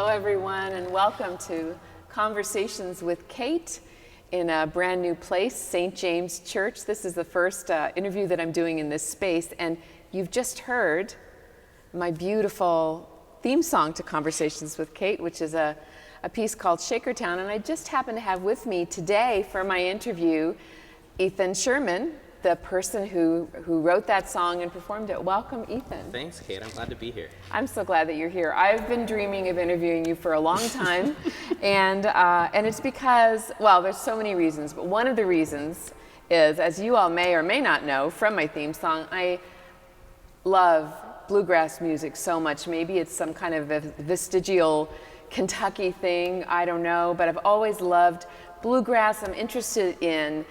Everyone, and welcome to Conversations with Kate in a brand new place, St. James Church. This is the first interview that I'm doing in this space, and you've just heard my beautiful theme song to Conversations with Kate, which is a piece called Shakertown, and I just happen to have with me today for my interview Ethan Sherman, the person who wrote that song and performed it. Welcome, Ethan. Thanks, Kate. I'm glad to be here. I'm so glad that you're here. I've been dreaming of interviewing you for a long time, and it's because, well, there's so many reasons, but one of the reasons is, as you all may or may not know from my theme song, I love bluegrass music so much. Maybe it's some kind of a vestigial Kentucky thing, I don't know, but I've always loved bluegrass. I'm interested in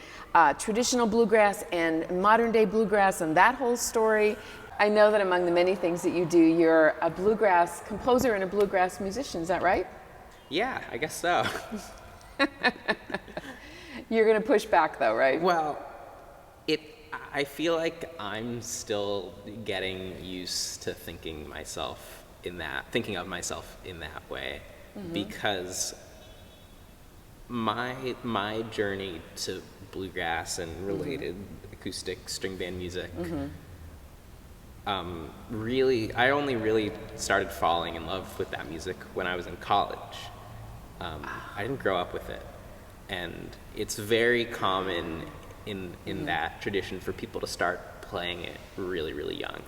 traditional bluegrass and modern day bluegrass and that whole story. I know that among the many things that you do, you're a bluegrass composer and a bluegrass musician, is that right? Yeah, I guess so. You're gonna push back though, right? Well, I feel like I'm still getting used to thinking of myself in that way, because my journey to bluegrass and related acoustic string band music, I only really started falling in love with that music when I was in college. I didn't grow up with it, and it's very common in that tradition for people to start playing it really, really young.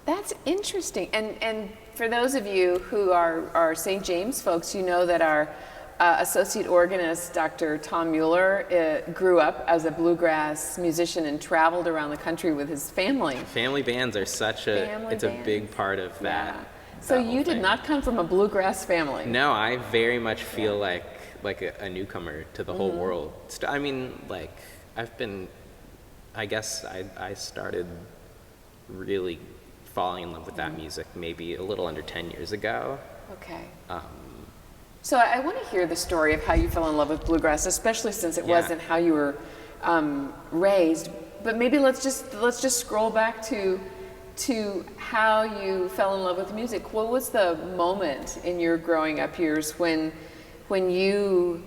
That's interesting. And for those of you who are St. James folks, you know that our associate organist, Dr. Tom Mueller, grew up as a bluegrass musician and traveled around the country with his family. Family bands are a big part of that. Yeah. So you did not come from a bluegrass family? No, I very much feel like a newcomer to the whole world. I mean, like, I started really falling in love with that music maybe a little under 10 years ago. Okay. So I want to hear the story of how you fell in love with bluegrass, especially since it wasn't how you were raised. But maybe let's just scroll back to how you fell in love with music. What was the moment in your growing up years when you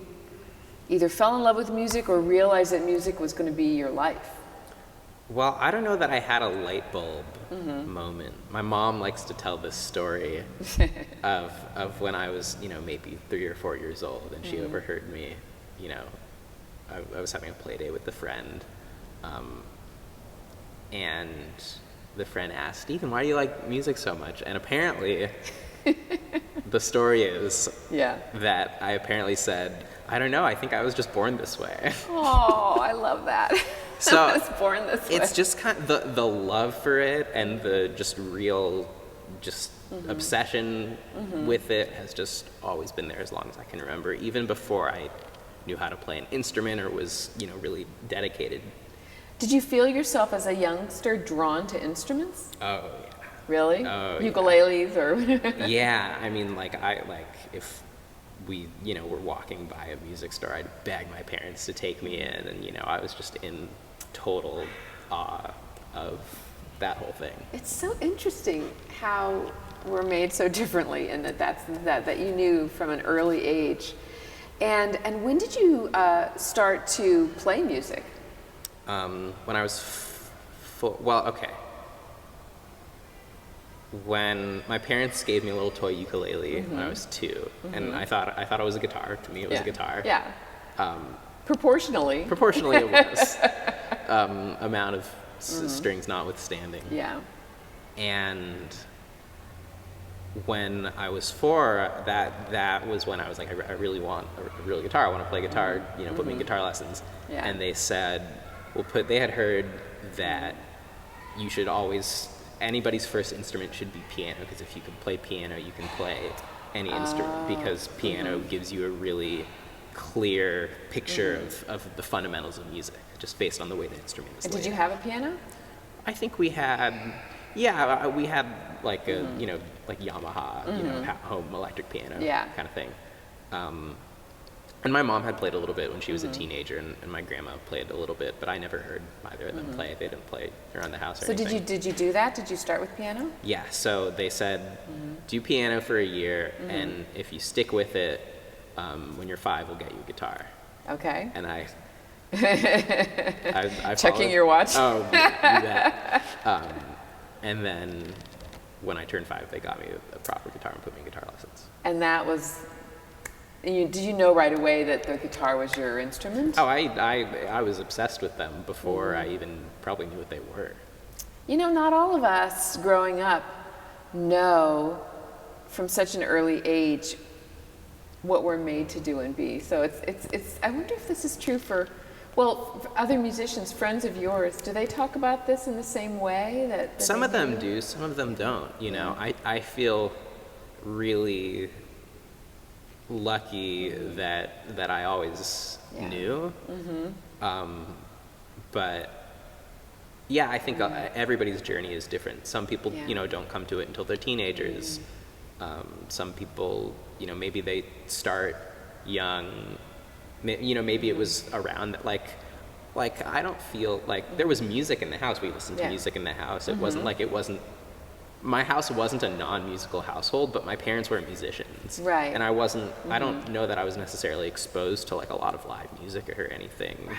either fell in love with music or realized that music was going to be your life? Well, I don't know that I had a light bulb moment. My mom likes to tell this story of when I was, maybe 3 or 4 years old, and she overheard me, I was having a play day with a friend, and the friend asked, "Ethan, why do you like music so much?" And apparently, the story is that I apparently said, "I don't know, I think I was just born this way." Oh, I love that. So I was born this way. it's just kind of the love for it and the just real obsession with it has just always been there as long as I can remember, even before I knew how to play an instrument or was, really dedicated. Did you feel yourself as a youngster drawn to instruments? Oh, yeah. Really? Oh, Ukuleles or Yeah, I mean, if we, were walking by a music store, I'd beg my parents to take me in, and, I was just in total awe of that whole thing. It's so interesting how we're made so differently, and that you knew from an early age. And when did you start to play music? When I was okay. When my parents gave me a little toy ukulele when I was 2, and I thought it was a guitar. To me, it was a guitar. Yeah. Proportionally. Proportionally, it was. Amount of strings notwithstanding. Yeah. And when I was 4, that was when I was like, I really want a real guitar. I want to play guitar. Put me in guitar lessons. Yeah. And they said, they had heard that you should always, anybody's first instrument should be piano, because if you can play piano, you can play any instrument, because piano gives you a really clear picture of the fundamentals of music, just based on the way the instrument is And laid. did you have a piano? I think we had, we had like a, like Yamaha, home electric piano kind of thing. And my mom had played a little bit when she was a teenager, and my grandma played a little bit, but I never heard either of them play. They didn't play around the house or anything. So did you do that? Did you start with piano? Yeah, so they said, do piano for a year, and if you stick with it, when you're 5, we'll get you a guitar. Okay. And I Checking followed. your watch? Oh, you bet. And then when I turned 5, they got me a proper guitar and put me in guitar lessons. And that was, did you know right away that the guitar was your instrument? Oh, I was obsessed with them before I even probably knew what they were. Not all of us growing up know from such an early age what we're made to do and be. So it's I wonder if this is true for other musicians, friends of yours. Do they talk about this in the same way that Some of them do, some of them don't. I feel really lucky that I always knew. But yeah, I think everybody's journey is different. Some people, don't come to it until they're teenagers. Some people, maybe they start young. Maybe it was around that, like I don't feel like there was music in the house. We listened to music in the house. It wasn't like my house wasn't a non-musical household, but my parents were musicians. Right. And I wasn't, I don't know that I was necessarily exposed to like a lot of live music or anything.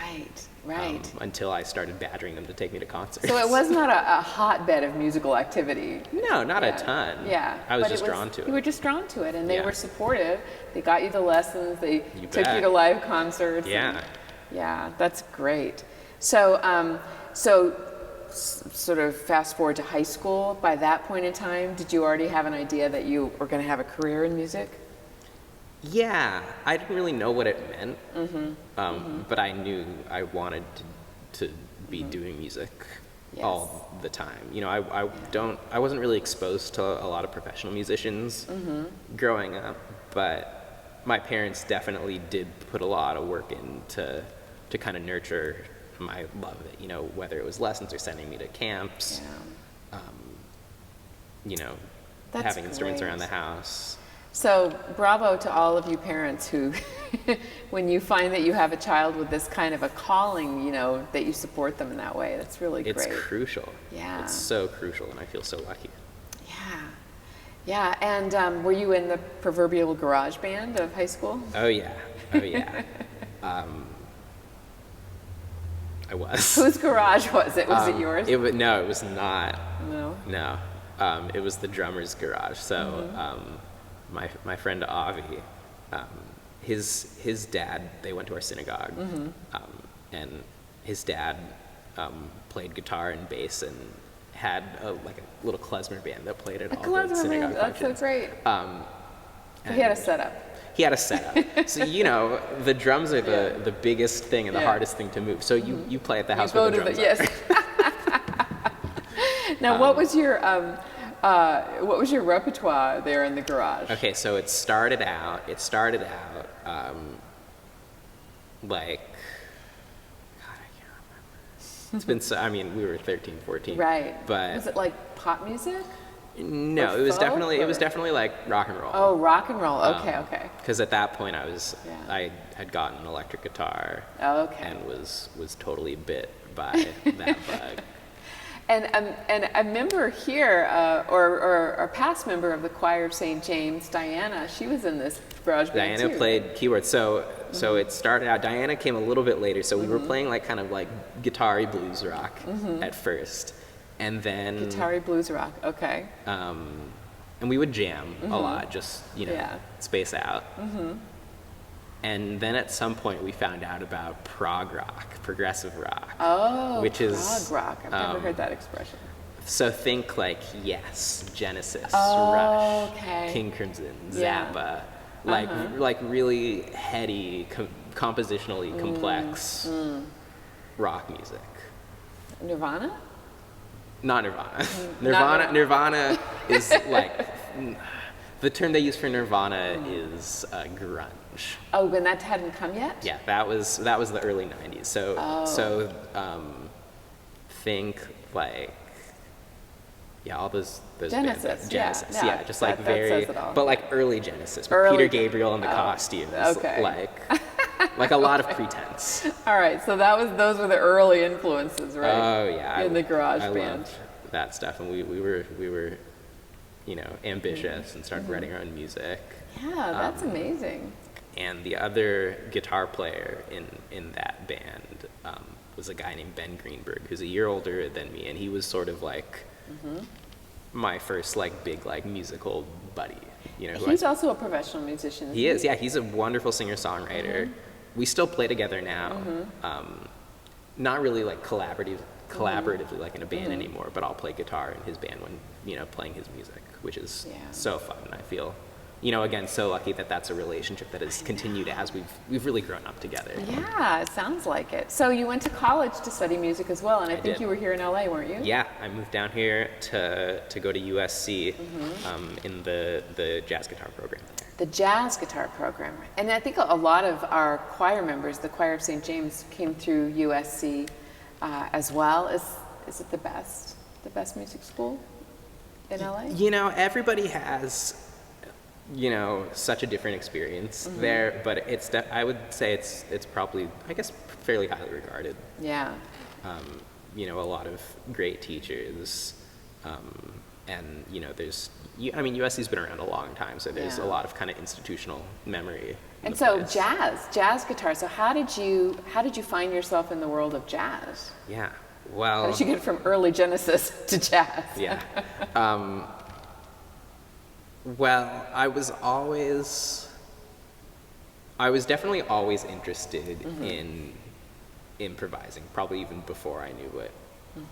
Right. Until I started badgering them to take me to concerts. So it was not a hotbed of musical activity. No, not a ton. Yeah. I was just drawn to it. You were just drawn to it, and they were supportive. They got you the lessons. They took you to live concerts. Yeah. Yeah, that's great. So, sort of fast forward to high school. By that point in time, did you already have an idea that you were going to have a career in music? Yeah, I didn't really know what it meant, but I knew I wanted to be doing music all the time. I wasn't really exposed to a lot of professional musicians growing up, but my parents definitely did put a lot of work in to kind of nurture my love of it, whether it was lessons or sending me to camps, That's having instruments great. around the house. So bravo to all of you parents who, when you find that you have a child with this kind of a calling, that you support them in that way. That's really great. It's crucial. Yeah. It's so crucial, and I feel so lucky. Yeah. And were you in the proverbial garage band of high school? Oh yeah. I was. Whose garage was it? Was it yours? No, it was not. No. It was the drummer's garage. So my friend Avi, his dad, they went to our synagogue, and his dad played guitar and bass and had a little klezmer band that played at all the synagogue That's so functions. great. So he had a setup. he had a setup. So, you know, the drums are the biggest thing and the hardest thing to move. So you play at the house where the drums are. Yes. Now, what was your repertoire there in the garage? Okay, so it started out like, God, I can't remember. It's been so, I mean, we were 13, 14. Right. But was it like pop music? No, Or it was folk, definitely like rock and roll. Oh, rock and roll. Okay, okay. Because at that point I had gotten an electric guitar. Oh, okay. And was totally bit by that bug. And a member here, or a past member of the choir of St. James, Diana, she was in this garage band Diana too. played keyboards. So it started out, Diana came a little bit later, so we were playing like kind of like guitar-y blues rock at first. And then Guitar-y blues rock, okay. and we would jam a lot, just, you know, space out. And then at some point we found out about prog rock, progressive rock. Oh, which is prog rock. I've never heard that expression. So think like Yes, Genesis, Oh, Rush, okay. King Crimson, Yeah. Zappa, like really heady, compositionally complex rock music. Nirvana? Not Nirvana. Not Nirvana is like the term they use for Nirvana is grunge. Oh, when that hadn't come yet? Yeah, that was the early '90s. So think like all those Genesis, bands. yeah, Genesis, yeah, just that- like that very, says it all. but like early Genesis, with Early Peter Gabriel and the costumes, okay. like a lot of pretense. All right, so those were the early influences, right? Oh yeah, In the garage I band. loved that stuff, and we were you know, ambitious and started writing our own music. Yeah, that's amazing. And the other guitar player in that band was a guy named Ben Greenberg, who's a year older than me, and he was sort of like my first like big like musical buddy. You know, He's also a professional musician. he is. Yeah, he's a wonderful singer-songwriter. We still play together now. Not really like collaboratively like in a band anymore, but I'll play guitar in his band when, you know, playing his music, which is so fun. I feel, you know, again, so lucky that that's a relationship that has continued as we've really grown up together. Yeah, it sounds like it. So you went to college to study music as well, and I think did. you were here in LA, weren't you? Yeah, I moved down here to go to USC in the jazz guitar program there. The jazz guitar program. And I think a lot of our choir members, the choir of St. James, came through USC as well. Is it the best music school in LA? You know, everybody has, you know, such a different experience there, but I would say it's probably, I guess, fairly highly regarded. Yeah. You know, a lot of great teachers, and you know, I mean, USC's been around a long time, so there's a lot of kind of institutional memory. in And the so place. jazz guitar. So how did you find yourself in the world of jazz? Yeah. How Well. did you get from early Genesis to jazz? Yeah. Well, I was definitely always interested in improvising, probably even before I knew what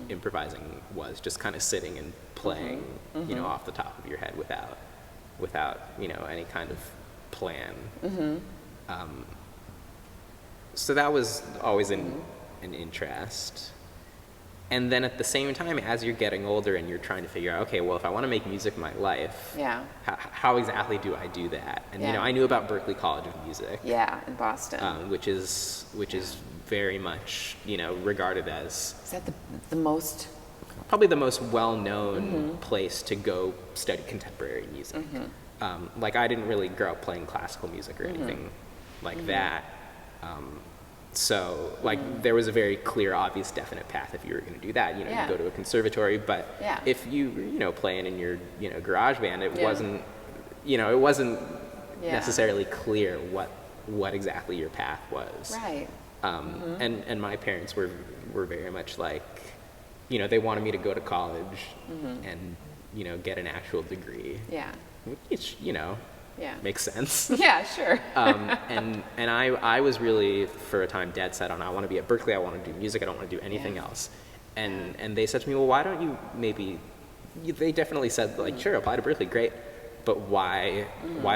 improvising was, just kind of sitting and playing, you know, off the top of your head without, you know, any kind of plan. So that was always an interest. And then at the same time, as you're getting older and you're trying to figure out, okay, well, if I want to make music my life, how exactly do I do that? And you know, I knew about Berklee College of Music, In Boston. which is very much, you know, regarded as Is that the most? probably the most well-known place to go study contemporary music. Like, I didn't really grow up playing classical music or anything like that. So, like, there was a very clear, obvious, definite path if you were going to do that. You know, you go to a conservatory, but if you know, playing in your, you know, garage band, it wasn't, you know, it wasn't necessarily clear what exactly your path was. Right. And my parents were very much like, you know, they wanted me to go to college and, you know, get an actual degree. Yeah. Which, you know, makes sense. Yeah, sure. And I was really, for a time, dead set on, I want to be at Berklee, I want to do music, I don't want to do anything else. And they said to me, well, why don't you maybe, they definitely said, like, sure, apply to Berklee, great. but why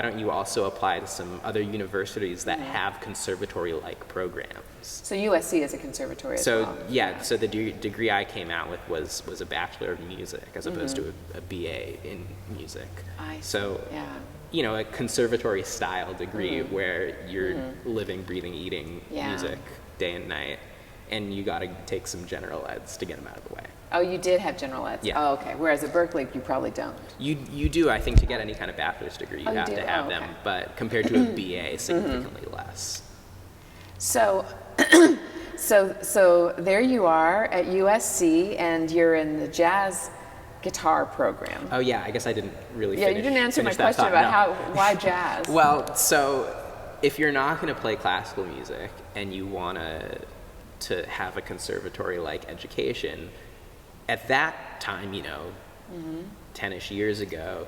don't you also apply to some other universities that have conservatory-like programs? So USC is a conservatory as well. So the degree I came out with was a Bachelor of Music as opposed to a BA in music. So, you know, a conservatory style degree where you're living, breathing, eating music day and night, and you got to take some general eds to get them out of the way. Oh, you did have general eds? Yeah. Oh, okay. Whereas at Berkeley, you probably don't. You do, I think, to get any kind of bachelor's degree, you have to have them, but compared to a BA, significantly less. So, so there you are at USC, and you're in the jazz guitar program. Oh yeah, I guess I didn't really. Yeah, you didn't answer my question about why jazz. Well, so if you're not going to play classical music and you want to have a conservatory-like education, at that time, you know, 10-ish years ago,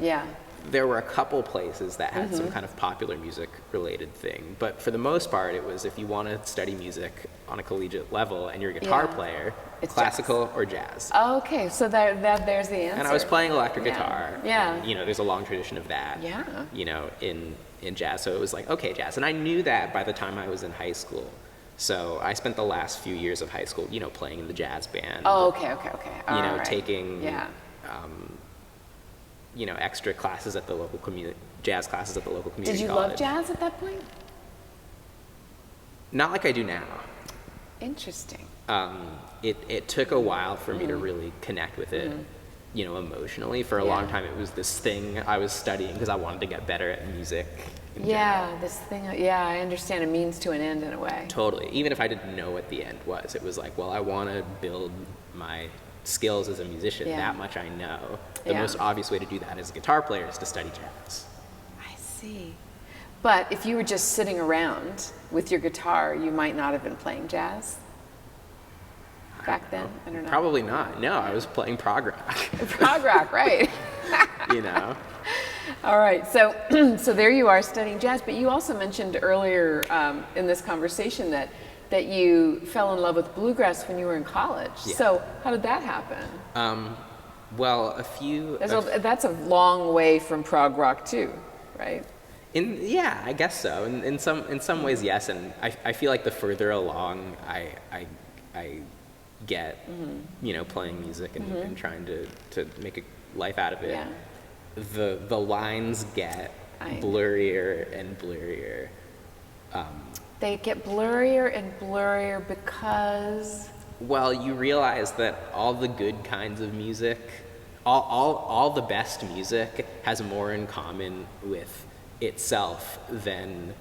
there were a couple places that had some kind of popular music related thing. But for the most part, it was if you want to study music on a collegiate level and you're a guitar player, it's classical jazz. Or jazz. Oh, okay, so there's the answer. And I was playing electric guitar. Yeah. And, you know, there's a long tradition of that. Yeah. You know, in jazz. So it was like, okay, jazz. And I knew that by the time I was in high school. So I spent the last few years of high school, you know, playing in the jazz band. Oh, okay. You know, taking, you know, extra classes at the local jazz classes at the local community college. Did you love jazz at that point? Not like I do now. Interesting. It took a while for me to really connect with it, you know, emotionally. For a long time, it was this thing I was studying because I wanted to get better at music. This thing, I understand, a means to an end in a way. Totally. Even if I didn't know what the end was, it was like, well, I want to build my skills as a musician. That much I know. The most obvious way to do that as a guitar player is to study jazz. I see. But if you were just sitting around with your guitar, you might not have been playing jazz back then? I don't know. Probably not. No, I was playing prog rock. Prog rock, right. You know? All right, so so there you are studying jazz, but you also mentioned earlier in this conversation that you fell in love with bluegrass when you were in college. Yeah. So how did that happen? Well, that's a long way from prog rock too, right? I guess so. In some ways, yes. And I feel like the further along I get, you know, playing music and trying to make a life out of it, the lines get blurrier and blurrier. They get blurrier and blurrier because? Well, you realize that all the good kinds of music, all the best music has more in common with itself than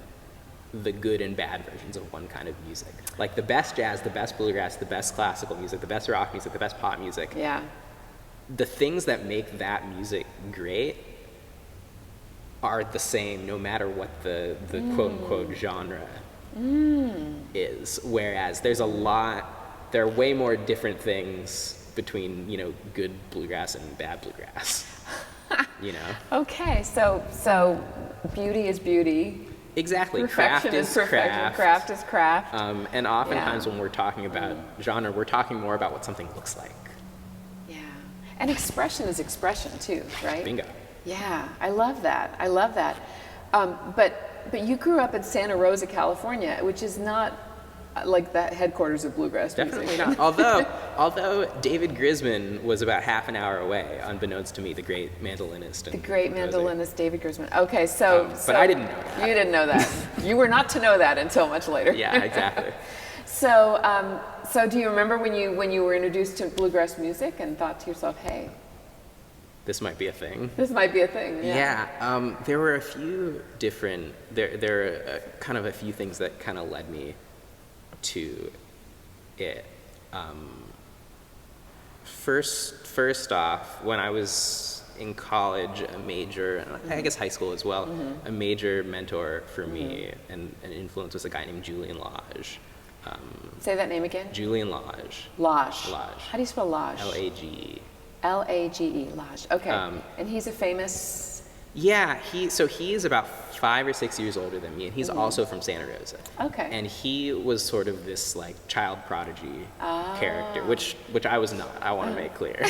the good and bad versions of one kind of music. Like the best jazz, the best bluegrass, the best classical music, the best rock music, the best pop music. Yeah. The things that make that music great are the same no matter what the quote-unquote genre is. Whereas there are way more different things between, you know, good bluegrass and bad bluegrass. You know? Okay, so beauty is beauty. Exactly. Perfection is perfection. Craft is craft. And oftentimes when we're talking about genre, we're talking more about what something looks like. Yeah. And expression is expression too, right? Bingo. Yeah, I love that. But you grew up in Santa Rosa, California, which is not like the headquarters of bluegrass music. Definitely not. Although David Grisman was about half an hour away, unbeknownst to me, the great mandolinist. The great mandolinist David Grisman. Okay, so but I didn't know that. You didn't know that. You were not to know that until much later. Yeah, exactly. So do you remember when you were introduced to bluegrass music and thought to yourself, hey, this might be a thing? This might be a thing, yeah. There were a few different, there are kind of a few things that kind of led me to it. First off, when I was in college, a major, I guess high school as well, a major mentor for me and an influence was a guy named Julian Lage. Say that name again? Julian Lage. Lage. Lage. How do you spell Lage? L-A-G-E. L-A-G-E, Lage. Okay. And he's a famous... Yeah, he is about 5 or 6 years older than me, and he's also from Santa Rosa. Okay. And he was sort of this like child prodigy character, which I was not. I want to make clear.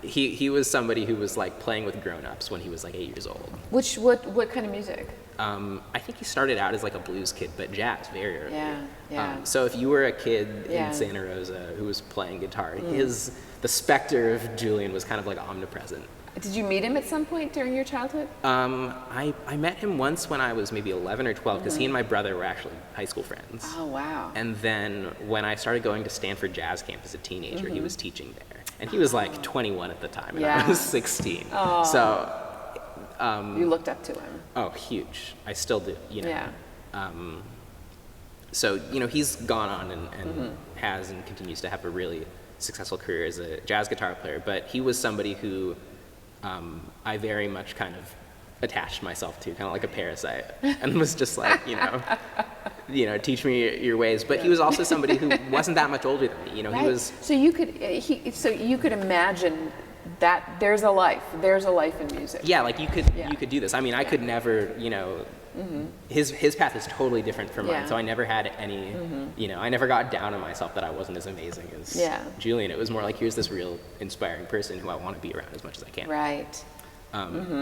he was somebody who was like playing with grown-ups when he was like 8 years old. What kind of music? I think he started out as like a blues kid, but jazz very early. Yeah. So if you were a kid Yeah. in Santa Rosa who was playing guitar, the specter of Julian was kind of like omnipresent. Did you meet him at some point during your childhood? I met him once when I was maybe 11 or 12 because he and my brother were actually high school friends. Oh, wow. And then when I started going to Stanford Jazz Camp as a teenager, he was teaching there. And he was like 21 at the time, and I Yeah. was 16. Oh. So, You looked up to him. oh, huge. I still do, you know. Yeah. So, you know, he's gone on and has and continues to have a really successful career as a jazz guitar player. But he was somebody who I very much kind of attached myself to, kind of like a parasite, and was just like, you know, teach me your ways. But he was also somebody who wasn't that much older than me. You know, Right. he was. So you could imagine that there's a life in music. Yeah, like you could do this. I mean, I could never, you know, his path is totally different from Yeah. mine. So I never had any, you know, I never got down on myself that I wasn't as amazing as Yeah. Julian. It was more like, here's this real inspiring person who I want to be around as much as I can. Right.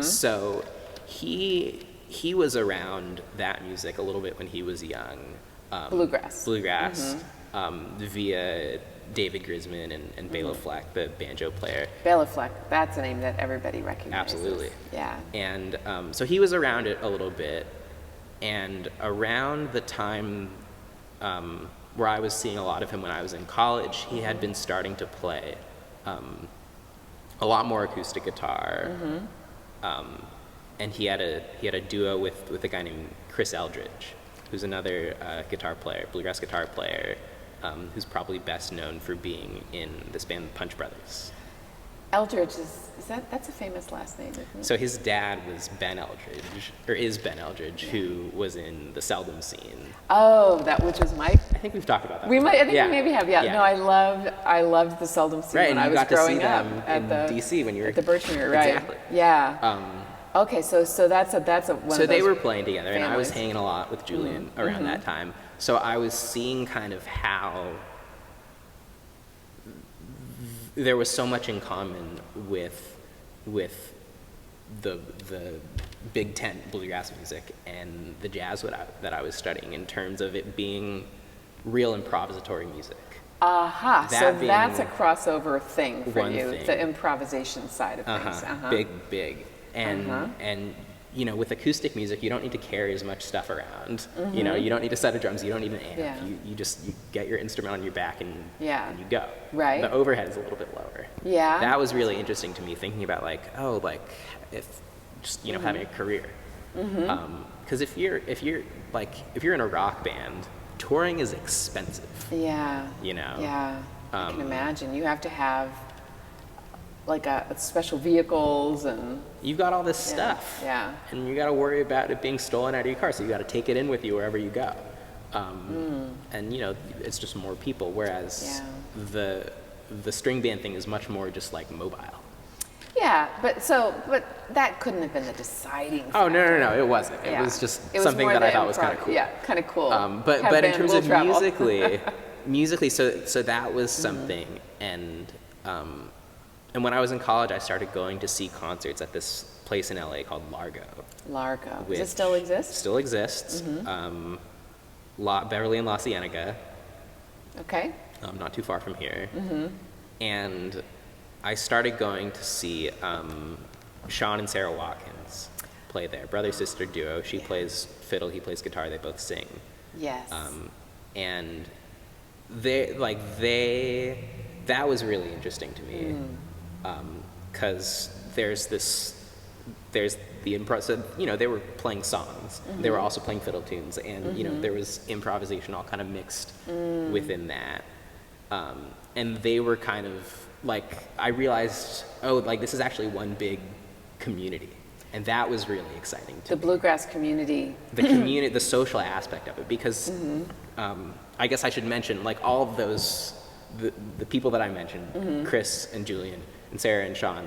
So he was around that music a little bit when he was young. Bluegrass. Via David Grisman and Bela Fleck, the banjo player. Bela Fleck. That's a name that everybody recognizes. Absolutely. Yeah. And so he was around it a little bit. And around the time where I was seeing a lot of him when I was in college, he had been starting to play a lot more acoustic guitar. And he had a duo with a guy named Chris Eldridge, who's another guitar player, bluegrass guitar player, who's probably best known for being in this band Punch Brothers. Eldridge that's a famous last name, isn't it? So his dad was Ben Eldridge, or is Ben Eldridge, who was in the Seldom scene. Oh, which was Mike. I think we've talked about that. We before. might. I think we maybe have. Yeah. No, I loved the Seldom scene Right, when and I you was got to growing see up them at in the DC when you were at the Birchmere, right? Exactly. Yeah. Okay, so that's one So of those they were playing together, and I was families. hanging a lot with Julian around that time. So I was seeing kind of how there was so much in common with the big tent bluegrass music and the jazz that I was studying in terms of it being real improvisatory music. Aha. That So being that's a crossover thing for one you, thing. the improvisation side of things. Big. And you know, with acoustic music, you don't need to carry as much stuff around. You know, you don't need a set of drums, you don't need an amp. Yeah. You get your instrument on your back and you go. Right. The overhead is a little bit lower. Yeah. That was really interesting to me, thinking about like, if just, you know, having a career. Because if you're in a rock band, touring is expensive. Yeah. You know. Yeah. I can imagine. You have to have like special vehicles and You've got all this stuff. Yeah. And you got to worry about it being stolen out of your car, so you got to take it in with you wherever you go. And you know, it's just more people. Whereas the string band thing is much more just like mobile. Yeah, but that couldn't have been the deciding factor. Oh no, it wasn't. It was just something that I thought was kind of cool. Yeah, kind of cool. But in terms of travel. musically, so that was something. And when I was in college, I started going to see concerts at this place in LA called Largo. Largo. Does it still exist? Still exists. Beverly and La Cienega. Okay. Not too far from here. And I started going to see Sean and Sarah Watkins play there, brother-sister duo. She plays fiddle, he plays guitar, they both sing. Yes. And that was really interesting to me. Because there's the improv, so, you know, they were playing songs. They were also playing fiddle tunes, and, you know, there was improvisation all kind of mixed within that. And they were kind of, like, I realized, this is actually one big community. And that was really exciting to me. The bluegrass community. The community, the social aspect of it, because I guess I should mention, like, all of those, the people that I mentioned, Chris and Julian and Sarah and Sean,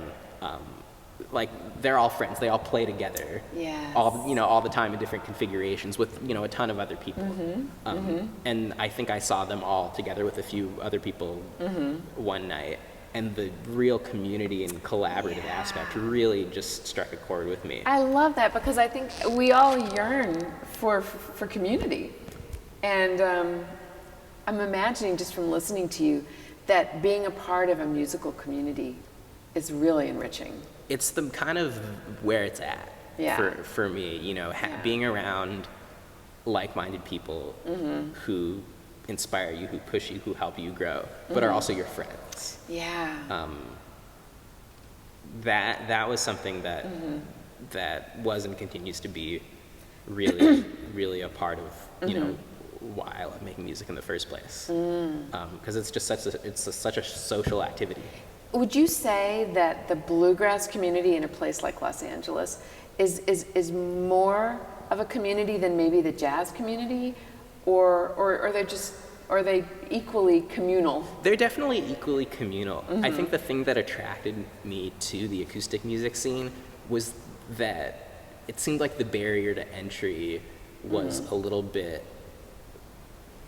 like, they're all friends. They all play together. Yes. All the time in different configurations with, you know, a ton of other people. And I think I saw them all together with a few other people one night. and the real community and collaborative aspect really just struck a chord with me. I love that, because I think we all yearn for community. And I'm imagining, just from listening to you, that being a part of a musical community is really enriching. It's the kind of where it's at for me, you know, being around like-minded people who inspire you, who push you, who help you grow, but are also your friends. Yeah. That was something that that was and continues to be really really a part of, you know, why I love making music in the first place. Because it's just such a social activity. Would you say that the bluegrass community in a place like Los Angeles is more of a community than maybe the jazz community, or are they equally communal? They're definitely equally communal. I think the thing that attracted me to the acoustic music scene was that it seemed like the barrier to entry was a little bit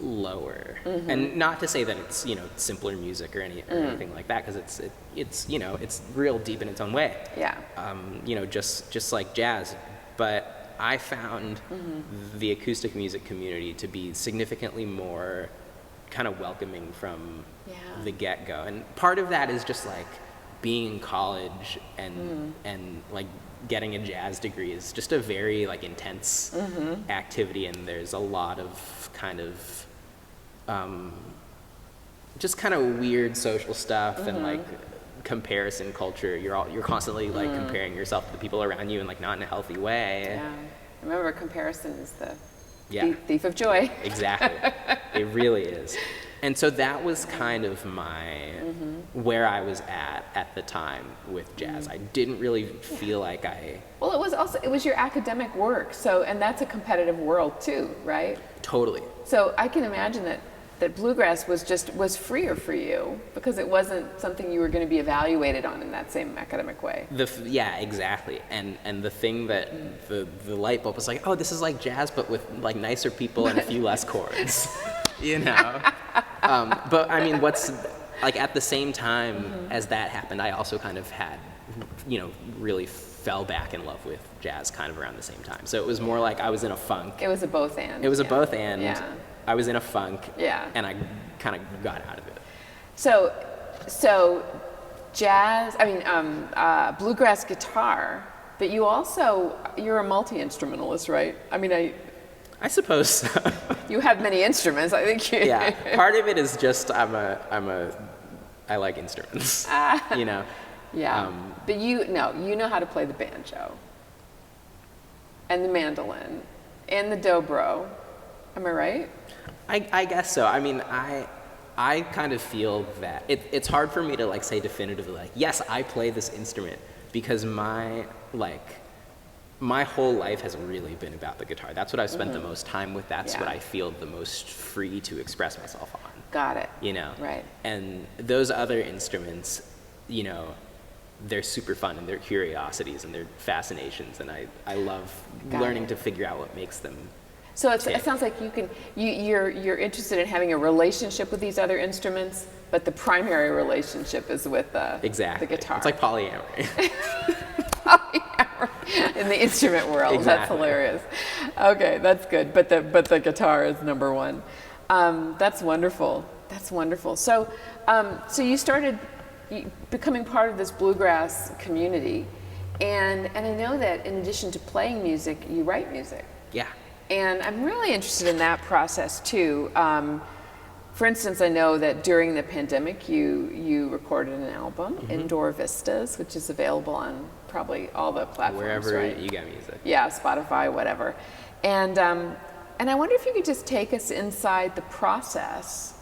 lower. And not to say that it's, you know, simpler music or anything like that, because it's you know, it's real deep in its own way. Yeah. You know, just like jazz. But I found the acoustic music community to be significantly more kind of welcoming from the get-go. And part of that is just like being in college and like getting a jazz degree is just a very like intense activity, and there's a lot of kind of just kind of weird social stuff and like comparison culture. You're constantly like comparing yourself to the people around you, and like not in a healthy way. Yeah. Remember, comparison is the thief of joy. Exactly. It really is. And so that was kind of my where I was at the time with jazz. I didn't really feel like Well, it was your academic work, so, and that's a competitive world too, right? Totally. So I can imagine that bluegrass was freer for you, because it wasn't something you were going to be evaluated on in that same academic way. Yeah, exactly. And the thing that the light bulb was like, oh, this is like jazz, but with like nicer people and a few less chords, you know. But I mean, what's like at the same time as that happened, I also kind of had, you know, really fell back in love with jazz kind of around the same time. So it was more like I was in a funk. It was a both and. It was a both and. Yeah. I was in a funk. Yeah. And I kind of got out of it. So jazz, bluegrass guitar, but you're a multi-instrumentalist, right? I mean, I suppose so. You have many instruments, I think. Yeah, part of it is just I like instruments, you know. Yeah, but you know how to play the banjo, and the mandolin, and the dobro. Am I right? I guess so. I mean, I kind of feel that it's hard for me to like say definitively like, yes, I play this instrument, because my whole life has really been about the guitar. That's what I've spent the most time with. That's what I feel the most free to express myself on. Got it. You know? Right. And those other instruments, you know, they're super fun, and they're curiosities and they're fascinations, and I love learning to figure out what makes them. So it sounds like you're interested in having a relationship with these other instruments, but the primary relationship is with the guitar. It's like polyamory. In the instrument world. Exactly. That's hilarious. Okay, that's good. But the guitar is number one. That's wonderful. That's wonderful. So you started becoming part of this bluegrass community, and I know that in addition to playing music, you write music. Yeah. And I'm really interested in that process too. For instance, I know that during the pandemic, you recorded an album, Indoor Vistas, which is available on probably all the platforms, wherever right? you get music. Yeah, Spotify, whatever. And I wonder if you could just take us inside the process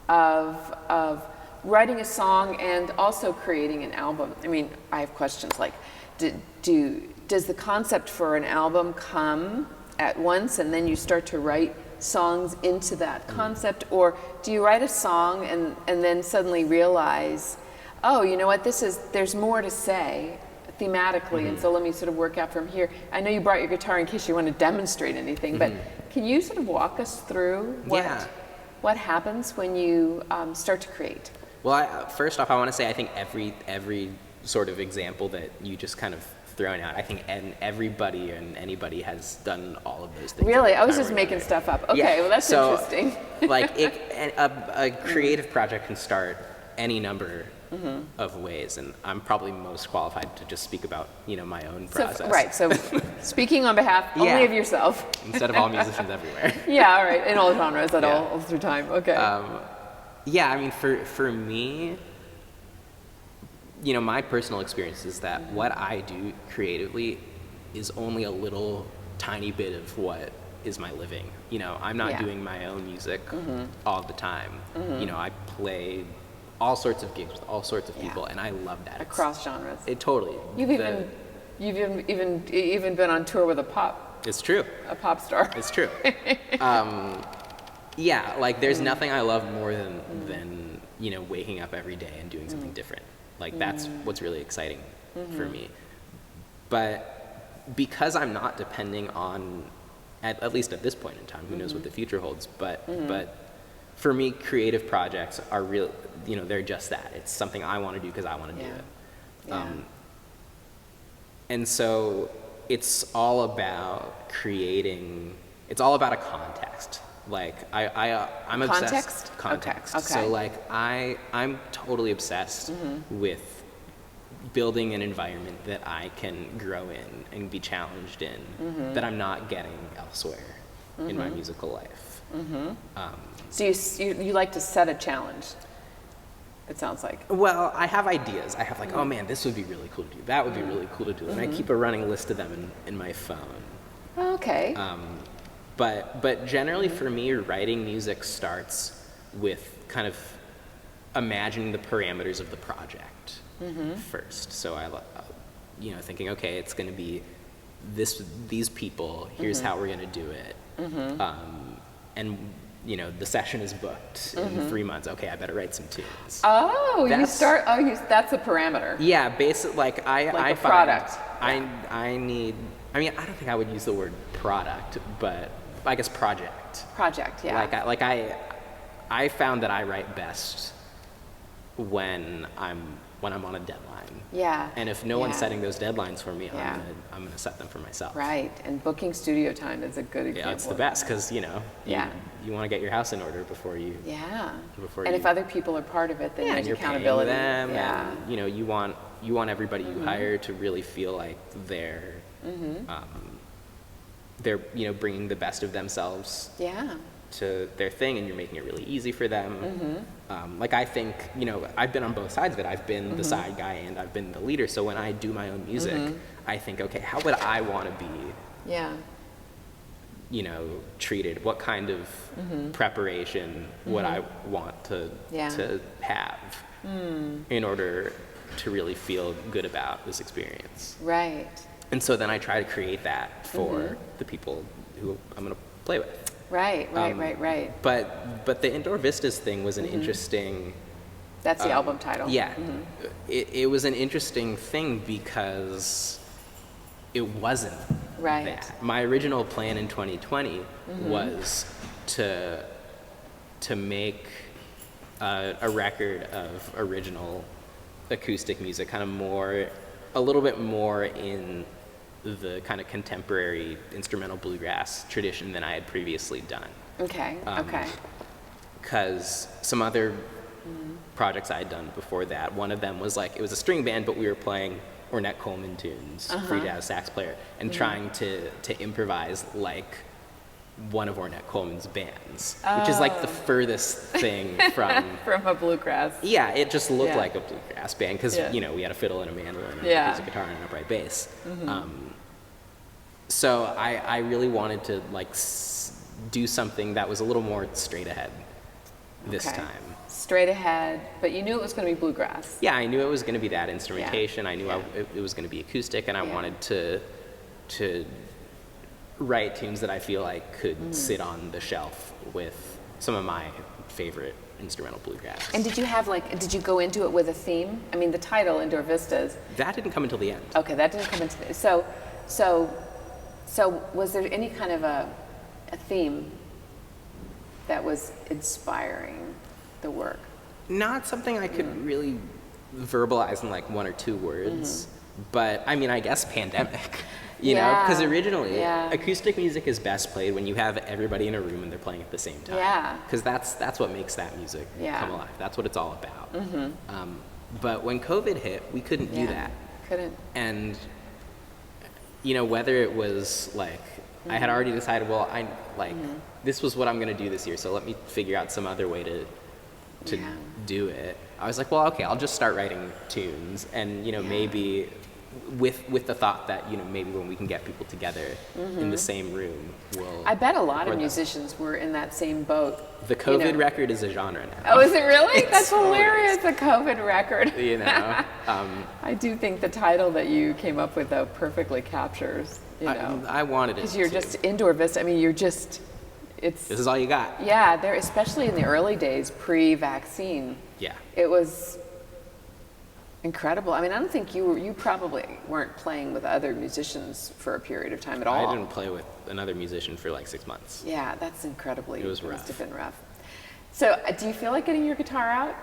of writing a song and also creating an album. I mean, I have questions like, does the concept for an album come at once and then you start to write songs into that concept, or do you write a song and then suddenly realize, oh, you know what, there's more to say thematically, and so let me sort of work out from here. I know you brought your guitar in case you want to demonstrate anything, but can you sort of walk us through what happens when you start to create? Well, first off, I want to say I think every sort of example that you just kind of thrown out, I think everybody and anybody has done all of those things. Really? I was just making stuff up. Okay, Yeah. well that's So, interesting. like a creative project can start any number of ways, and I'm probably most qualified to just speak about my own process. Right. So, speaking on behalf Yeah. only of yourself. Instead of all musicians everywhere. Yeah. All right. In all genres, at Yeah. all through time. Okay. Yeah, I mean, for me, my personal experience is that what I do creatively is only a little tiny bit of what is my living. I'm not Yeah. doing my own music all the time. I play all sorts of gigs with all sorts of people, and I love that. Across genres. It totally. You've even been on tour with a pop It's true. star. It's true. Yeah, like there's nothing I love more than waking up every day and doing something different. Like that's what's really exciting for me. But because I'm not depending on, at least at this point in time, who knows what the future holds, but for me, creative projects are real, they're just that. It's something I want to do because I want to do it. Yeah. And so it's all about creating, it's all about a context. Like I'm obsessed. Context. Okay. So like I'm totally obsessed with building an environment that I can grow in and be challenged in that I'm not getting elsewhere in my musical life. So you like to set a challenge. It sounds like. Well, I have ideas. I have like, oh man, this would be really cool to do. That would be really cool to do. And I keep a running list of them in my phone. Okay. But generally for me, writing music starts with kind of imagining the parameters of the project first. So I, thinking, okay, it's going to be these people. Here's how we're going to do it. And the session is booked in 3 months. Okay, I better write some tunes. Oh, that's a parameter. Yeah, basically, like I a product. I need. I mean, I don't think I would use the word product, but I guess project. Project, yeah. I found that I write best when I'm on a deadline. Yeah. And if no one's setting those deadlines for me, Yeah. I'm gonna set them for myself. Right, and booking studio time is a good example. Yeah, it's the best because you want to get your house in order before you. Yeah. Before and you, if other people are part of it, then there's and you're accountability. paying them, Yeah. and you want everybody you hire to really feel like they're bringing the best of themselves Yeah. to their thing, and you're making it really easy for them. Like I think, I've been on both sides of it. I've been the side guy and I've been the leader. So when I do my own music, I think, okay, how would I want to be, Yeah. treated? What kind of preparation would I want to have in order to really feel good about this experience? Right. And so then I try to create that for the people who I'm going to play with. Right. But the Indoor Vistas thing was an interesting. That's the album title. Yeah, it was an interesting thing because it wasn't that. My original plan in 2020 was to make a record of original acoustic music, kind of a little bit more in the kind of contemporary instrumental bluegrass tradition than I had previously done. Okay. Because some other projects I had done before that, one of them was it was a string band, but we were playing Ornette Coleman tunes, free jazz sax player, and trying to improvise like one of Ornette Coleman's bands, which is like the furthest thing from a bluegrass. Yeah, it just looked like a bluegrass band because we had a fiddle and a mandolin and a guitar and an upright bass. So I really wanted to do something that was a little more straight ahead this time. Straight ahead, but you knew it was going to be bluegrass. Yeah, I knew it was going to be that instrumentation. I knew it was going to be acoustic, and I wanted to write tunes that I feel like could sit on the shelf with some of my favorite instrumental bluegrass. And did you go into it with a theme? I mean, the title, Indoor Vistas. That didn't come until the end. Okay, that didn't come into So was there any kind of a theme that was inspiring the work? Not something I could really verbalize in like one or two words, but I mean, I guess pandemic, you know, because originally acoustic music is best played when you have everybody in a room and they're playing at the same time. Yeah. Because that's what makes that music come alive. That's what it's all about. But when COVID hit, we couldn't do that. Couldn't. And, you know, whether it was like, I had already decided, well, this was what I'm going to do this year, so let me figure out some other way to do it. I was like, well, okay, I'll just start writing tunes, and, you know, maybe with the thought that, you know, maybe when we can get people together in the same room, we'll... I bet a lot of musicians were in that same boat. The COVID record is a genre now. Oh, is it really? That's hilarious, the COVID record. You know? I do think the title that you came up with, though, perfectly captures, you know. I wanted it because you're just indoor vista. I mean, you're just... This is all you got. Yeah, there, especially in the early days, pre-vaccine. Yeah. It was incredible. I mean, I don't think you probably weren't playing with other musicians for a period of time at all. I didn't play with another musician for like 6 months. Yeah, that's incredibly. It was rough. Must have been rough. So, do you feel like getting your guitar out?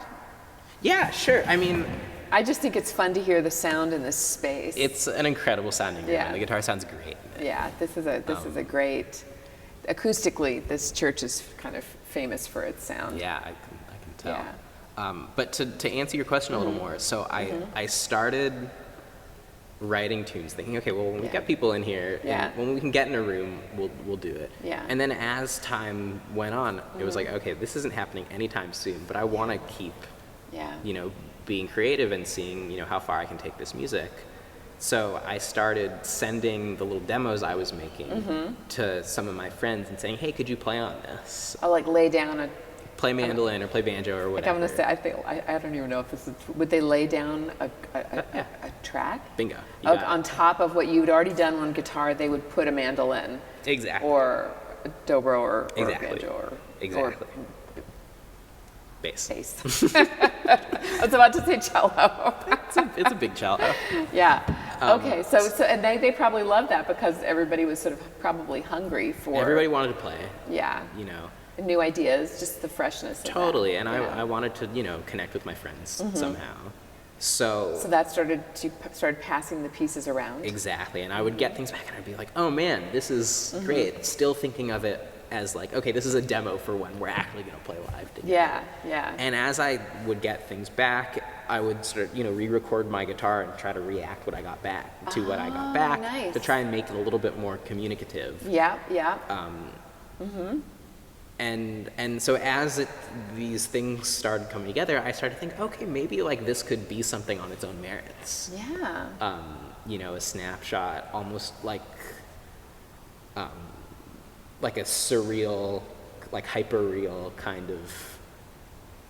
Yeah, sure. I mean, I just think it's fun to hear the sound in this space. It's an incredible sounding room. The guitar sounds great. Yeah, this is a great. Acoustically, this church is kind of famous for its sound. Yeah, I can tell. Yeah. But to answer your question a little more, so I started writing tunes, thinking, okay, well, when we get people in here, and when we can get in a room, we'll do it. Yeah. And then as time went on, it was like, okay, this isn't happening anytime soon, but I want to keep, you know, being creative and seeing, you know, how far I can take this music. So I started sending the little demos I was making to some of my friends and saying, hey, could you play on this? I'll like lay down play mandolin or play banjo or whatever. Like I'm gonna say, I don't even know if this is, would they lay down a track? Bingo. On top of what you'd already done on guitar, they would put a mandolin. Exactly. Or a dobro or banjo or bass. I was about to say cello. It's a big cello. Yeah. Okay. So and they probably loved that because everybody was sort of probably hungry for. Everybody wanted to play. Yeah. You know. New ideas, just the freshness. Totally. Of that. And I wanted to, you know, connect with my friends somehow. So that started passing the pieces around. Exactly. And I would get things back and I'd be like, oh man, this is great. Still thinking of it as like, okay, this is a demo for when we're actually going to play live together. Yeah. And as I would get things back, I would sort of, you know, re-record my guitar and try to react what I got back to what I got back to try and make it a little bit more communicative. Yeah. And so as these things started coming together, I started to think, okay, maybe like this could be something on its own merits. Yeah. You know, a snapshot, almost like a surreal, like hyper-real kind of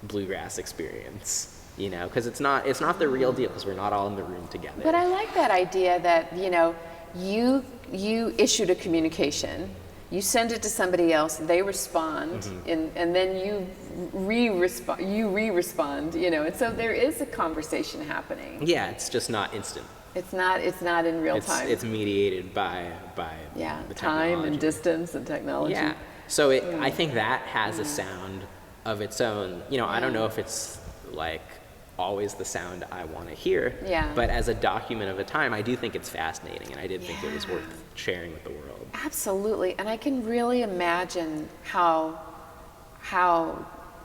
bluegrass experience, you know, because it's not the real deal because we're not all in the room together. But I like that idea that, you know, you issued a communication, you send it to somebody else, they respond, and then you re-respond, you know, and so there is a conversation happening. Yeah, it's just not instant. It's not in real time. It's mediated by the time and distance and technology. Yeah. So I think that has a sound of its own. You know, I don't know if it's like always the sound I want to hear. Yeah. But as a document of a time, I do think it's fascinating, and I did think it was worth sharing with the world. Absolutely, and I can really imagine how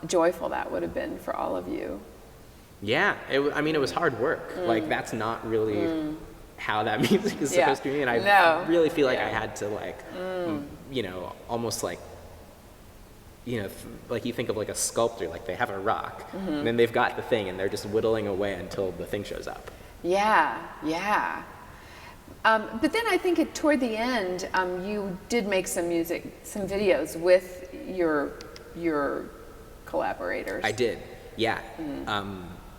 joyful that would have been for all of you. Yeah, I mean, it was hard work. Like, that's not really how that music is supposed to be. And I really feel like I had to, like, you know, almost like, you know, like you think of like a sculptor, like they have a rock, and then they've got the thing, and they're just whittling away until the thing shows up. Yeah. But then I think toward the end, you did make some videos with your collaborators. I did, yeah.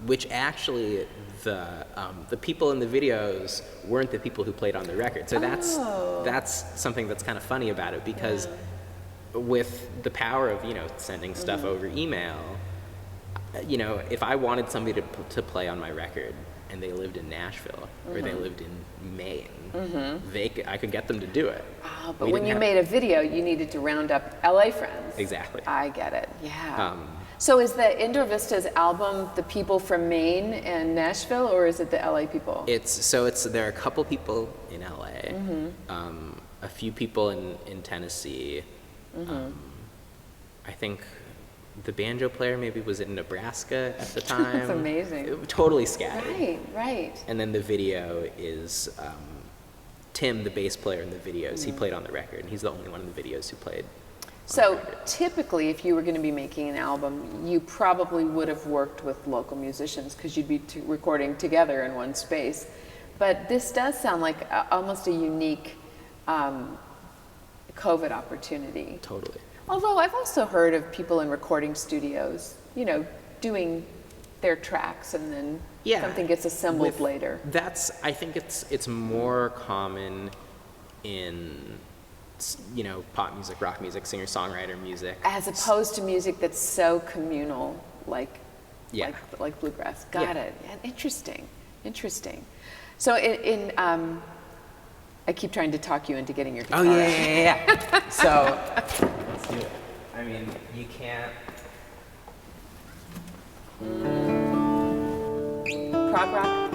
Which actually, the people in the videos weren't the people who played on the record. So that's something that's kind of funny about it, because with the power of, you know, sending stuff over email, you know, if I wanted somebody to play on my record and they lived in Nashville or they lived in Maine, I could get them to do it. Oh, but when you made a video, you needed to round up LA friends. Exactly. I get it. Yeah. So is the Indoor Vistas album the people from Maine and Nashville, or is it the LA people? There are a couple people in LA, a few people in Tennessee. I think the banjo player maybe was in Nebraska at the time. That's amazing. Totally scattered. Right. And then the video is Tim, the bass player in the videos. He played on the record, and he's the only one in the videos who played. So typically, if you were going to be making an album, you probably would have worked with local musicians because you'd be recording together in one space. But this does sound like almost a unique COVID opportunity. Totally. Although I've also heard of people in recording studios, doing their tracks and then something gets assembled later. I think it's more common in pop music, rock music, singer-songwriter music. As opposed to music that's so communal, like bluegrass. Got it. Yeah, interesting. So I keep trying to talk you into getting your guitar. Oh, yeah. So, let's do it. I mean, you can't... Prog rock?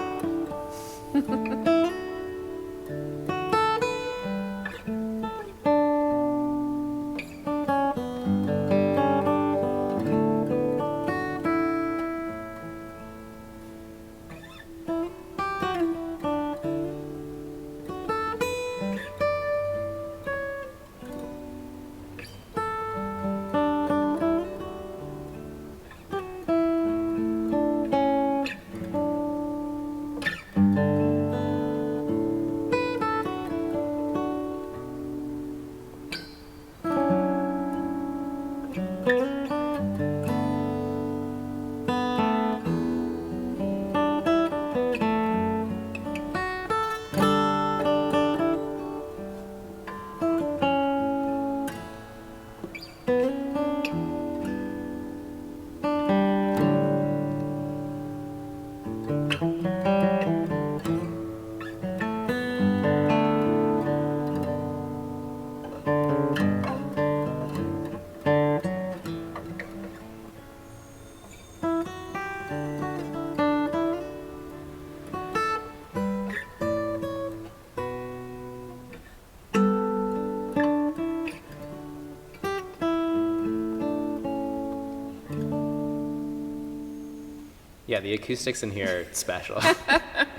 Yeah, the acoustics in here are special. That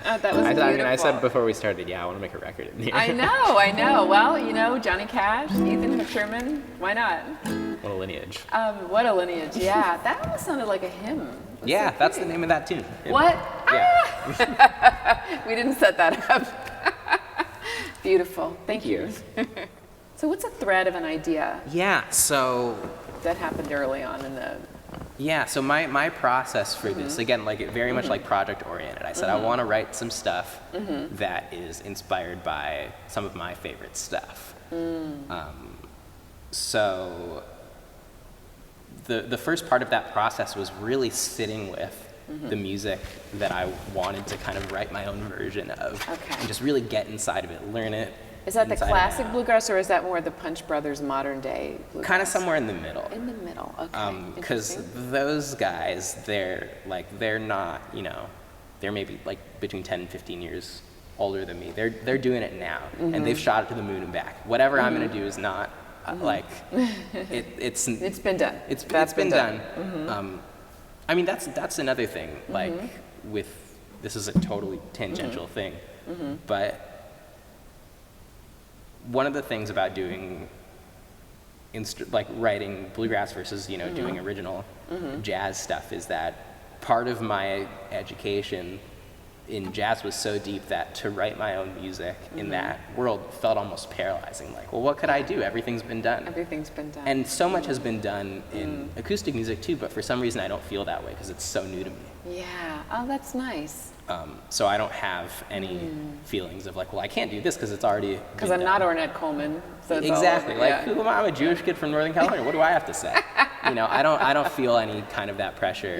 was beautiful. I mean, I said before we started, I want to make a record in here. I know. Well, Johnny Cash, Ethan Sherman, why not? What a lineage. What a lineage, yeah. That almost sounded like a hymn. Yeah, so that's the name of that tune. What? Yeah. Ah! We didn't set that up. Beautiful. Thank you. So what's a thread of an idea? Yeah, so... That happened early on in the... Yeah, so my process for this, again, very much like project oriented. I said I want to write some stuff that is inspired by some of my favorite stuff. So the first part of that process was really sitting with the music that I wanted to kind of write my own version of, and just really get inside of it, learn it. Is that the classic bluegrass, or is that more the Punch Brothers modern day bluegrass? Kind of somewhere in the middle. In the middle, okay. Because those guys, they're not, they're maybe between 10 and 15 years older than me. They're doing it now, and they've shot it to the moon and back. Whatever I'm going to do is not it's been done. It's been done. I mean, that's another thing. With this is a totally tangential thing, but. One of the things about doing, writing bluegrass versus, doing original jazz stuff is that part of my education in jazz was so deep that to write my own music in that world felt almost paralyzing. Well, what could I do? Everything's been done. Everything's been done. And so much has been done in acoustic music too, but for some reason I don't feel that way because it's so new to me. Yeah. Oh, that's nice. So I don't have any feelings of I can't do this because it's already because I'm not Ornette Coleman. So it's exactly. Who am I? I'm a Jewish kid from Northern California. What do I have to say? I don't feel any kind of that pressure.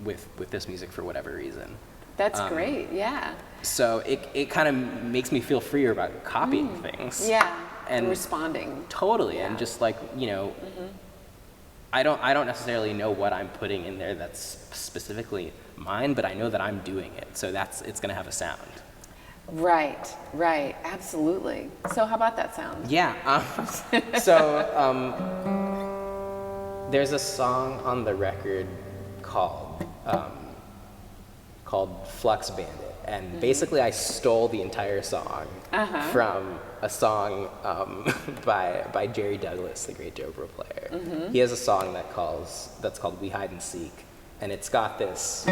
With this music for whatever reason. That's great. Yeah. So it kind of makes me feel freer about copying things. Yeah. And responding. Totally. And just I don't necessarily know what I'm putting in there that's specifically mine, but I know that I'm doing it, so it's going to have a sound. Right, right, absolutely. So how about that sound? Yeah. There's a song on the record called Flux Bandit, and basically I stole the entire song from a song by Jerry Douglas, the great dobro player. He has a song that's called We Hide and Seek, and it's got this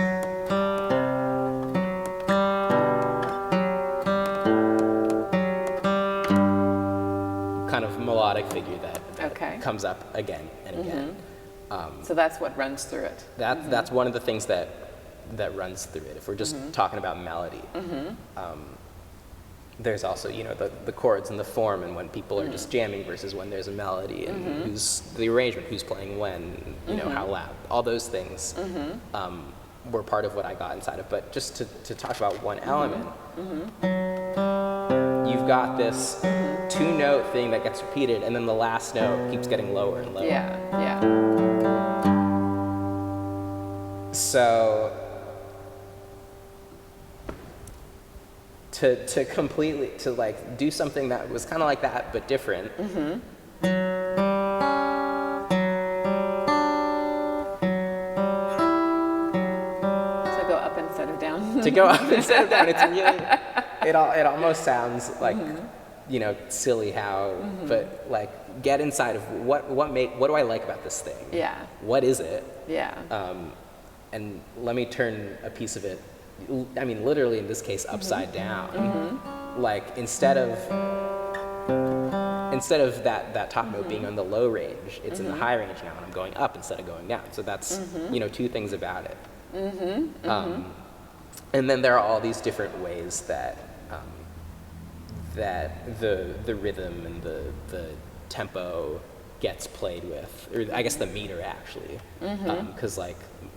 kind of melodic figure that comes up again and again. So that's what runs through it. That's one of the things that runs through it. If we're just talking about melody, there's also the chords and the form, and when people are just jamming versus when there's a melody, and who's the arrangement, who's playing when, how loud, all those things were part of what I got inside of. But just to talk about one element, you've got this 2-note thing that gets repeated, and then the last note keeps getting lower and lower. Yeah. So to completely like do something that was kind of like that but different. So go up instead of down. To go up instead of down, it's really it almost sounds like silly how, but like get inside of what do I like about this thing? Yeah. What is it? Yeah. And let me turn a piece of it, I mean, literally in this case, upside down. Like instead of that top note being on the low range, it's in the high range now, and I'm going up instead of going down. So that's two things about it. And then there are all these different ways that the rhythm and the tempo gets played with, or I guess the meter actually, because like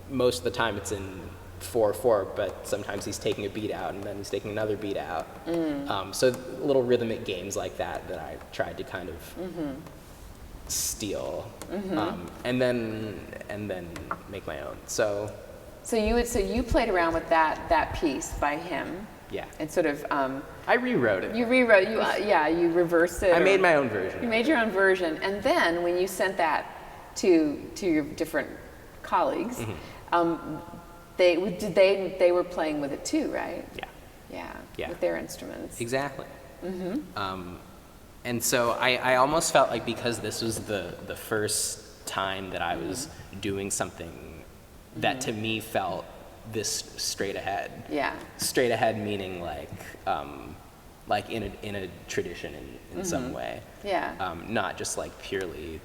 most of the time it's in 4/4, but sometimes he's taking a beat out and then he's taking another beat out. So little rhythmic games like that I tried to kind of steal, and then make my own. So you played around with that piece by him. Yeah. And sort of I rewrote it. You rewrote you reversed it. I made my own version. You made your own version, and then when you sent that to your different colleagues, they were playing with it too, right? Yeah. With their instruments. Exactly. And so I almost felt like, because this was the first time that I was doing something that to me felt this straight ahead. Yeah. Straight ahead meaning like in a tradition in some way. Yeah. Not just like purely,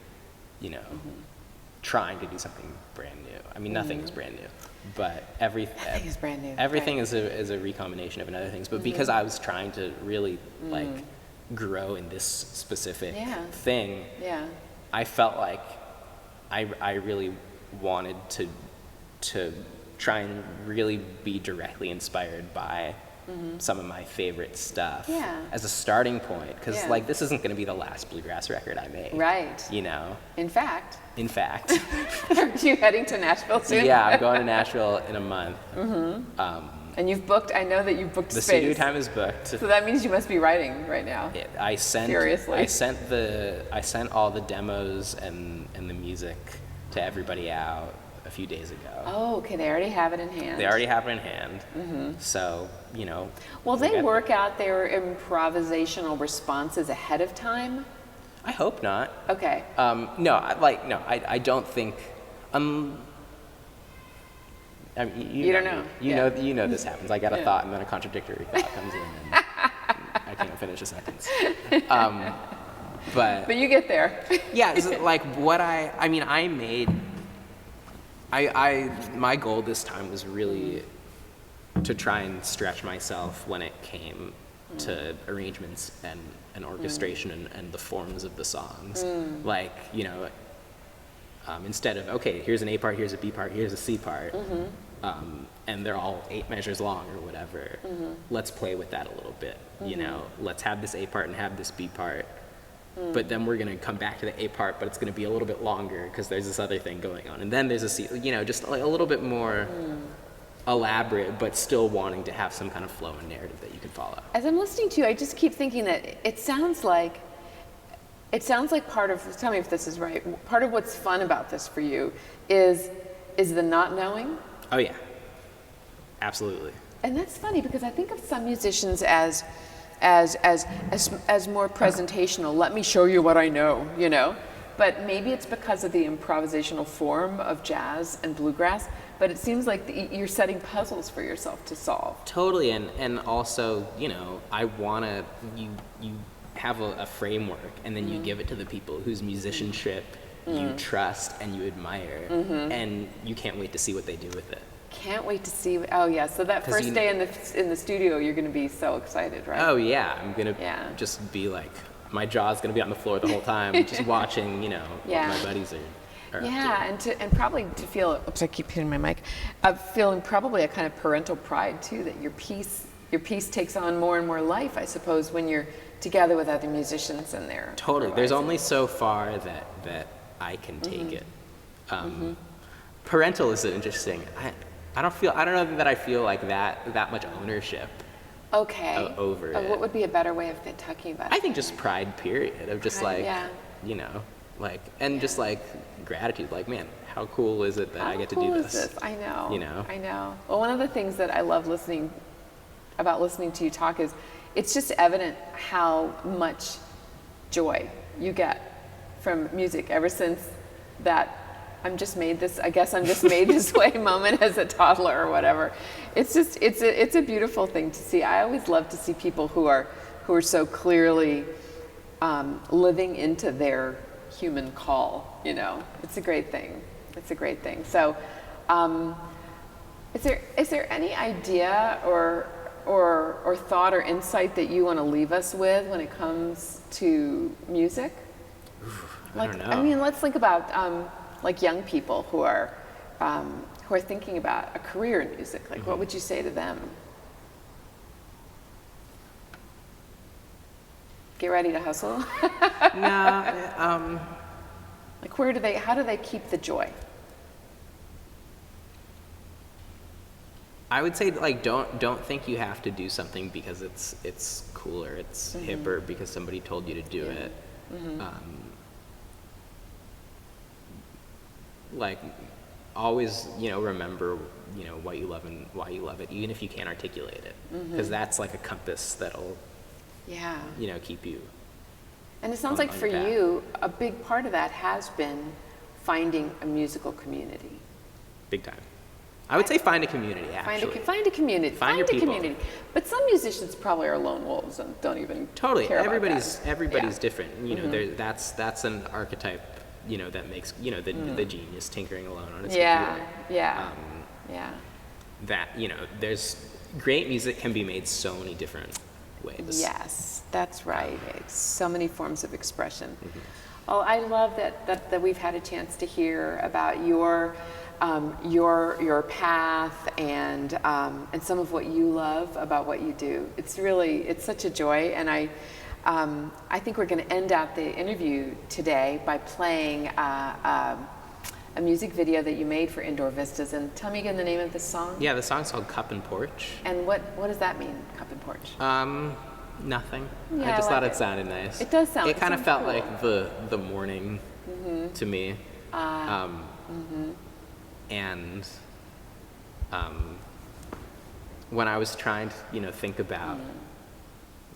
trying to do something brand new. I mean, nothing is brand new, but everything is brand new. Everything is a recombination of another things. But because I was trying to really like grow in this specific thing, I felt like I really wanted to try and really be directly inspired by some of my favorite stuff as a starting point, because like this isn't going to be the last Bluegrass record I make. Right. In fact. Aren't you heading to Nashville soon? Yeah, I'm going to Nashville in a month. And you've booked, I know that you've booked the space. The studio time is booked. So that means you must be writing right now. Seriously. I sent all the demos and the music to everybody out a few days ago. Oh, okay. They already have it in hand. They already have it in hand. So, Will they work out their improvisational responses ahead of time? I hope not. Okay. No, I don't think. I mean, you don't know. You know this happens. I got a thought, and then a contradictory thought comes in, and I can't finish a sentence. But you get there. Yeah, is it like what I made. My goal this time was really to try and stretch myself when it came to arrangements and orchestration and the forms of the songs. Like, instead of, okay, here's an A part, here's a B part, here's a C part, and they're all 8 measures long or whatever, let's play with that a little bit, let's have this A part and have this B part, but then we're going to come back to the A part, but it's going to be a little bit longer because there's this other thing going on. And then there's a C, you know, just like a little bit more elaborate, but still wanting to have some kind of flow and narrative that you can follow. As I'm listening to you, I just keep thinking that it sounds like part of, tell me if this is right, part of what's fun about this for you is the not knowing. Oh yeah, absolutely. And that's funny because I think of some musicians as more presentational. Let me show you what I know, you know. But maybe it's because of the improvisational form of jazz and bluegrass. But it seems like you're setting puzzles for yourself to solve. Totally, and also, you know, I wanna you have a framework, and then you give it to the people whose musicianship you trust and you admire, and you can't wait to see what they do with it. Can't wait to see. Oh yeah. So that first day in the studio, you're going to be so excited, right? Oh yeah, I'm gonna just be like, my jaw's gonna be on the floor the whole time, just watching, you know, what my buddies are up to. and probably to feel. Oops, I keep hitting my mic. Feeling probably a kind of parental pride too, that your piece takes on more and more life, I suppose, when you're together with other musicians and they're totally. There's only so far that I can take it. Parental is interesting. I don't know that I feel like that much ownership. Okay. Over it. What would be a better way of talking about it? I think just pride, period, of just Pride, like, you know, like, and just like gratitude, like, man, how cool is it that I get to do this? How cool is this? I know. You know? I know. Well, one of the things that I love listening to you talk is it's just evident how much joy you get from music ever since that I guess I'm just made this way moment as a toddler or whatever. It's just, it's a beautiful thing to see. I always love to see people who are so clearly living into their human call, you know. It's a great thing. It's a great thing. So, is there any idea or thought or insight that you want to leave us with when it comes to music? I don't know. I mean, let's think about like young people who are thinking about a career in music. Like, what would you say to them? Get ready to hustle. No. Like, how do they keep the joy? I would say, like, don't think you have to do something because it's cool or it's hipper because somebody told you to do it. Like, always, you know, remember, you know, what you love and why you love it, even if you can't articulate it, because that's like a compass that'll, you know, keep you. And it sounds like for you, a big part of that has been finding a musical community. Big time. I would say find a community, actually. Find a community. Find your people. Community. But some musicians probably are lone wolves and don't even care about that. Everybody's different. You know, that's an archetype, you know, that makes, you know, the genius tinkering alone on its computer. That, you know, there's great music can be made so many different ways. Yes, that's right. So many forms of expression. Oh, I love that we've had a chance to hear about your path and some of what you love about what you do. It's such a joy, and I think we're going to end out the interview today by playing a music video that you made for Indoor Vistas. And tell me again the name of the song. Yeah, the song's called Cup and Porch. And what does that mean, Cup and Porch? Nothing. Yeah, I just thought it sounded nice. It does sound. It kind of felt cool. like the morning to me. And when I was trying to, you know, think about,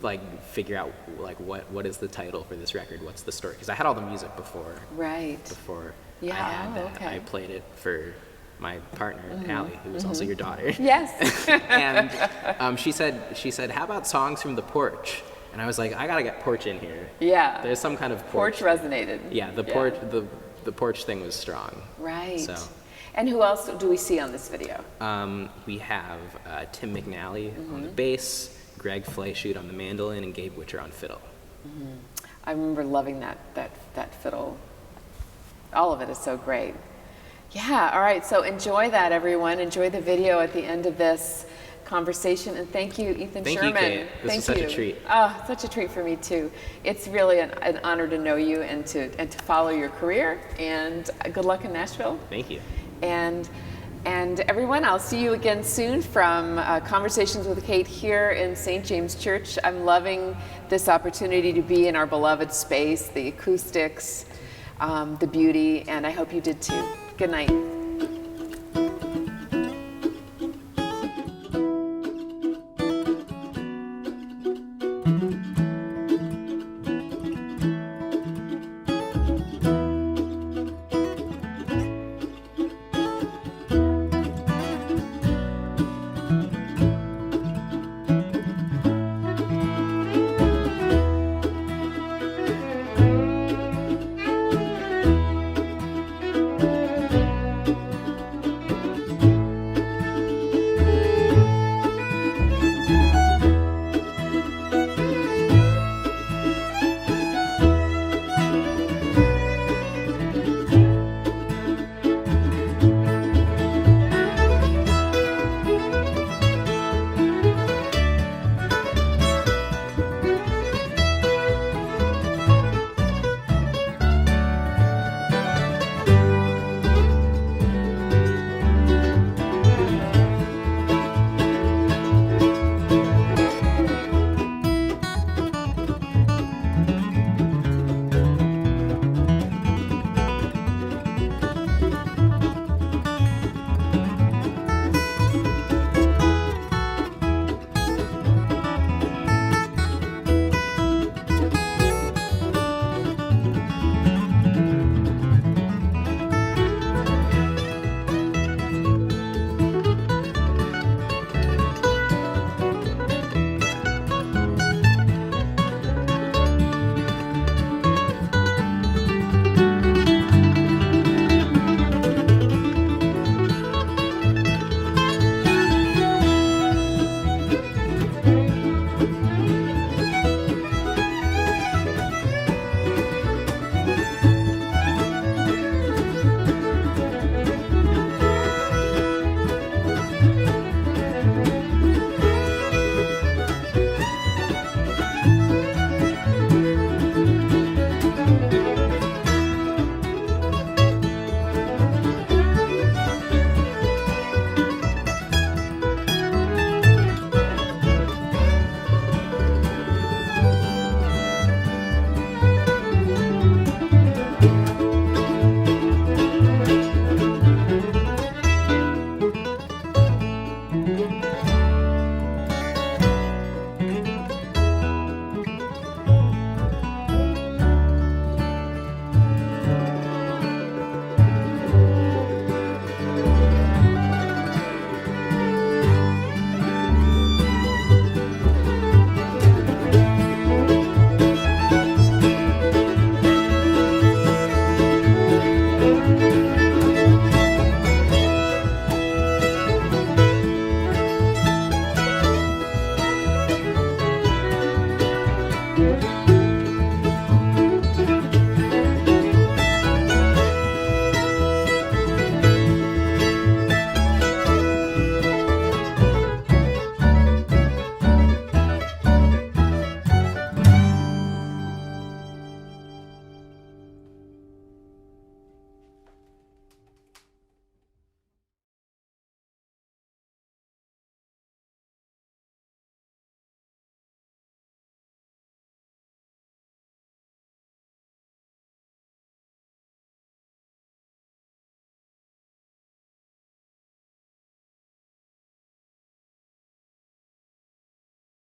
like, figure out, like, what is the title for this record? What's the story? Because I had all the music before. Right. Before I Yeah. had that, Okay. I played it for my partner, Allie, who was also your daughter. Yes. And she said, how about songs from the porch? And I was like, I gotta get porch in here. Yeah. There's some kind of porch. Porch resonated. Yeah, the porch, the porch thing was strong. Right. So. And who else do we see on this video? We have Tim McNally on the bass, Greg Fleischut on the mandolin, and Gabe Witcher on fiddle. I remember loving that fiddle. All of it is so great. Yeah, all right, so enjoy that, everyone. Enjoy the video at the end of this. conversation. And thank you, Ethan Thank Sherman. you, Kate. This was such a treat. Oh, such a treat for me too. It's really an honor to know you and to follow your career. And good luck in Nashville. Thank you. And everyone, I'll see you again soon from Conversations with Kate here in St. James Church. I'm loving this opportunity to be in our beloved space, the acoustics, the beauty, and I hope you did too. Good night.